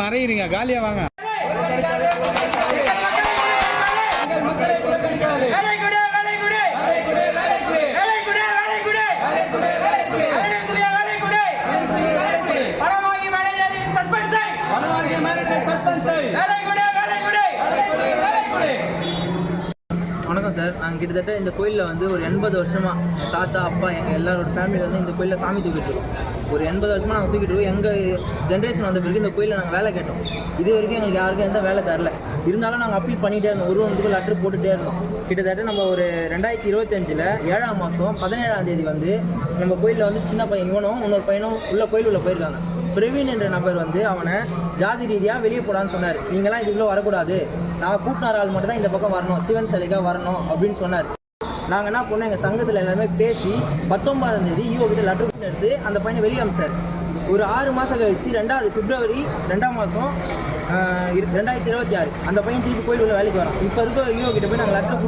மறையிறீங்க, காலியா வாங்க. வணக்கம் சார். நாங்கள் கிட்டத்தட்ட இந்த கோயிலில் வந்து ஒரு 80 வருஷமாக தாத்தா அப்பா எங்கள் எல்லாரோட ஃபேமிலி வந்து இந்த கோயிலில் சாமி தூக்கிட்டு இருக்கோம். ஒரு 80 வருஷமாக நாங்கள் தூக்கிட்டு இருக்கோம். எங்கள் ஜென்ரேஷன் வந்த பிறகு இந்த கோயிலில் நாங்கள் வேலை கேட்டோம். இது வரைக்கும் எங்களுக்கு யாருக்கும் எந்த வேலை தரல. இருந்தாலும் நாங்கள் அப்பீல் பண்ணிகிட்டே இருந்தோம். ஒரு ஒன்றுக்கு லெட்டர் போட்டுகிட்டே இருந்தோம். கிட்டத்தட்ட நம்ம ஒரு 2025 7ஆம் மாதம் 17ஆம் தேதி வந்து நம்ம கோயிலில் வந்து சின்ன பையன் இவனும் இன்னொரு பையனும் கோயில் உள்ள போயிருக்காங்க. பிரவீன் என்ற நபர் வந்து அவனை ஜாதி ரீதியாக வெளியே போடான்னு சொன்னார். நீங்களாம் இதுக்குள்ளே வரக்கூடாது, நான் கூட்டினார் ஆள் மட்டும் தான் இந்த பக்கம் வரணும், சிவன் சிலைக்காக வரணும் அப்படின்னு சொன்னார். நாங்கள் என்ன பண்ணோம், எங்கள் சங்கத்தில் எல்லாருமே பேசி 19ஆம் தேதி ஈவோ கிட்ட லெட்டர் எடுத்து அந்த பையனை வெளியே அமிச்சார். ஒரு 6 மாதம் கழிச்சு பிப்ரவரி 2ஆம் மாதம் 2026 அந்த பையன் திருப்பி கோயில் உள்ள வேலைக்கு வரோம். இப்போ இருக்க ஈவோ கிட்ட போய் நாங்கள் லெட்டர்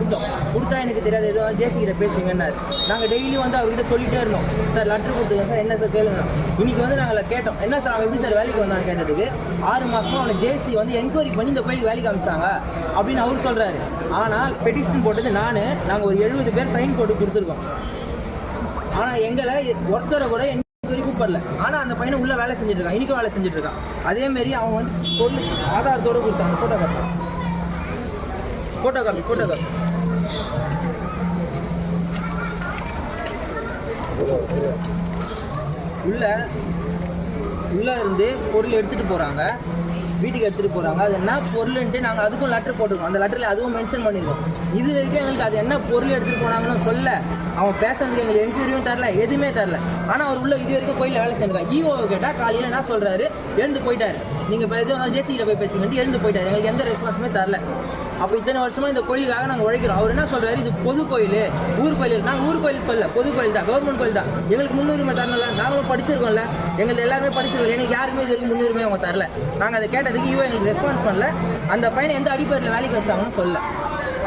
கொடுத்தா எனக்கு தெரியாது, எதுவும் ஜேசி கிட்ட பேசுங்கன்னாரு. நாங்கள் டெய்லியும் வந்து அவர்கிட்ட சொல்லிட்டே இருந்தோம், சார் லெட்டர் கொடுத்துருங்க சார், என்ன சார் கேளுங்க. இன்னைக்கு வந்து நாங்கள் கேட்டோம், என்ன சார் அவன் எப்படி சார் வேலைக்கு வந்தான்னு கேட்டதுக்கு 6 மாதமாக அவனை ஜேசி வந்து என்கொயரி பண்ணி இந்த கோயிலுக்கு வேலைக்கு அமிச்சாங்க அப்படின்னு அவர் சொல்கிறாரு. ஆனால் பெட்டிஷன் போட்டது நாங்கள் ஒரு 70 பேர் சைன் போட்டு கொடுத்துருக்கோம். ஆனால் எங்களை ஒருத்தரை கூட கூப்பிடல. ஆனால் அந்த பையனை உள்ள வேலை செஞ்சுட்டு இருக்கான், இன்னைக்கும் வேலை செஞ்சுட்டு இருக்கான். அதே மாதிரி அவன் வந்து பொருள் ஆதாரத்தோடு கொடுத்தாங்க. ஃபோட்டோ காப்பி உள்ள இருந்து பொருள் எடுத்துட்டு போறாங்க, வீட்டுக்கு எடுத்துகிட்டு போகிறாங்க. அது என்ன பொருள்ன்ட்டு நாங்கள் அதுக்கும் லெட்டர் போட்டிருக்கோம். அந்த லெட்டரில் அதுவும் மென்ஷன் பண்ணியிருக்கோம். இது வரைக்கும் எங்களுக்கு அது என்ன பொருள் எடுத்துகிட்டு போனாங்கன்னு சொல்ல, அவன் பேசுறதுக்கு எங்களுக்கு என்கொயரியும் தரல, எதுவுமே தரல. ஆனால் அவர் உள்ள இது வரைக்கும் கோயிலில் வேலை செஞ்சிருக்காங்க. ஈவோவை கேட்டால் காலையில் என்ன சொல்கிறாரு, எழுந்து போயிட்டார், நீங்கள் இப்போ எதுவும் ஜேசியில் போய் பேசிக்கிட்டு எழுந்து போயிட்டார், எங்களுக்கு எந்த ரெஸ்பான்ஸுமே தரல. அப்போ இத்தனை வருஷமாக இந்த கோயிலுக்காக நாங்கள் உழைக்கிறோம். அவர் என்ன சொல்கிறாரு, இது பொது கோயில், ஊர் கோயில். நாங்கள் ஊர் கோயில் சொல்ல, பொது கோயில் தான், கவர்மெண்ட் கோயில் தான். எங்களுக்கு முன்னுரிமை தரல. நாங்களும் படிச்சிருக்கோம்ல, எங்களுக்கு எல்லாருமே படிச்சிருக்கோம். எங்களுக்கு யாருமே இது வரைக்கும் முன்னுரிமை அவங்க தரல. நாங்கள் அதை கேட்டதுக்கு ஈவோ எங்களுக்கு ரெஸ்பான்ஸ் பண்ணல. அந்த பையனை எந்த அடிப்படையில் வேலைக்கு வச்சாங்கன்னு சொல்லல.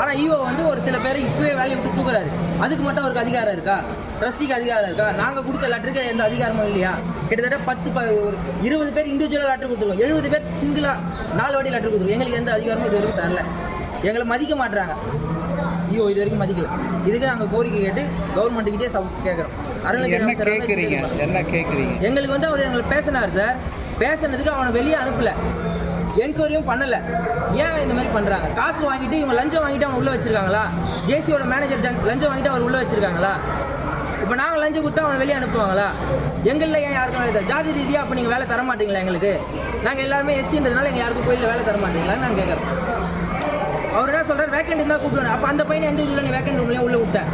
ஆனால் ஈவோ வந்து ஒரு சில பேர் இப்போவே வேலையை விட்டு தூக்குறாரு. அதுக்கு மட்டும் அவருக்கு அதிகாரம் இருக்கா? ட்ரஸ்டிக்கு அதிகாரம் இருக்கா? நாங்கள் கொடுத்த லெட்டருக்கு எந்த அதிகாரமும் இல்லையா? கிட்டத்தட்ட ஒரு 20 பேர் இண்டிவிஜுவலாக லெட்டர் கொடுத்துருவோம், 70 பேர் சிங்கிளாக 4 வாட்டி லெட்டர் கொடுத்துருவோம். எங்களுக்கு எந்த அதிகாரமும் இது வரைக்கும் தரல. எங்களை மதிக்க மாட்டுறாங்க. ஈவோ இது வரைக்கும் மதிக்கல. இதுக்கு நாங்கள் கோரிக்கை கேட்டு கவர்மெண்ட்டுக்கிட்டே கேட்குறோம். என்ன கேட்குறீங்க? எங்களுக்கு வந்து அவர் எங்களுக்கு பேசினார் சார். பேசினதுக்கு அவனை வெளியே அனுப்பல, என்கொயரியும் பண்ணலை. ஏன் இந்த மாதிரி பண்ணுறாங்க? காசு வாங்கிட்டு இவங்க லஞ்சம் வாங்கிட்டு அவன் உள்ளே வச்சிருக்காங்களா? ஜேசியோட மேனேஜர் லஞ்சம் வாங்கிட்டு அவர் உள்ளே வச்சிருக்காங்களா? இப்போ நாங்கள் லஞ்சம் கொடுத்தா அவனை வெளியே அனுப்புவாங்களா? எங்களில் ஏன் யாருக்கும் வேலை தர? ஜாதி ரீதியாக அப்போ நீங்கள் வேலை தர மாட்டீங்களா எங்களுக்கு? நாங்கள் எல்லாருமே எஸ்சின்றதுனால எங்கள் யாருக்கும் கோயிலில் வேலை தர மாட்டீங்களான்னு நாங்கள் கேட்குறோம். அவர் என்ன சொல்கிறார், வேக்கண்ட் இருந்தால் கூப்பிடுவேன். அப்போ அந்த பையனை எந்த இதில் நீ வேக்கண்ட் ரூம்லேயே உள்ளே விட்டேன்.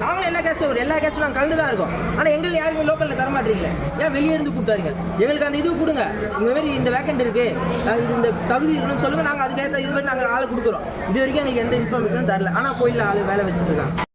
நாங்களும் எல்லா கேஸ்ட்டும் நாங்கள் கலந்து தான் இருக்கோம். ஆனால் எங்களுக்கு யாருமே லோக்கலில் தர மாட்டீங்களே, ஏன் வெளியே இருந்து கூப்பிட்டாருங்க? எங்களுக்கு அந்த இது கொடுங்க, இந்த மாதிரி இந்த வேக்கண்ட் இருக்குது, இது இந்த தகுதி இருக்குன்னு சொல்லுங்கள். நாங்கள் அதுக்கேற்ற இது மாதிரி நாங்கள் ஆள் கொடுக்குறோம். இது வரைக்கும் எங்களுக்கு எந்த இன்ஃபர்மேஷனும் தரல. ஆனால் கோயிலில் ஆள் வேலை வச்சுட்டு இருக்காங்க.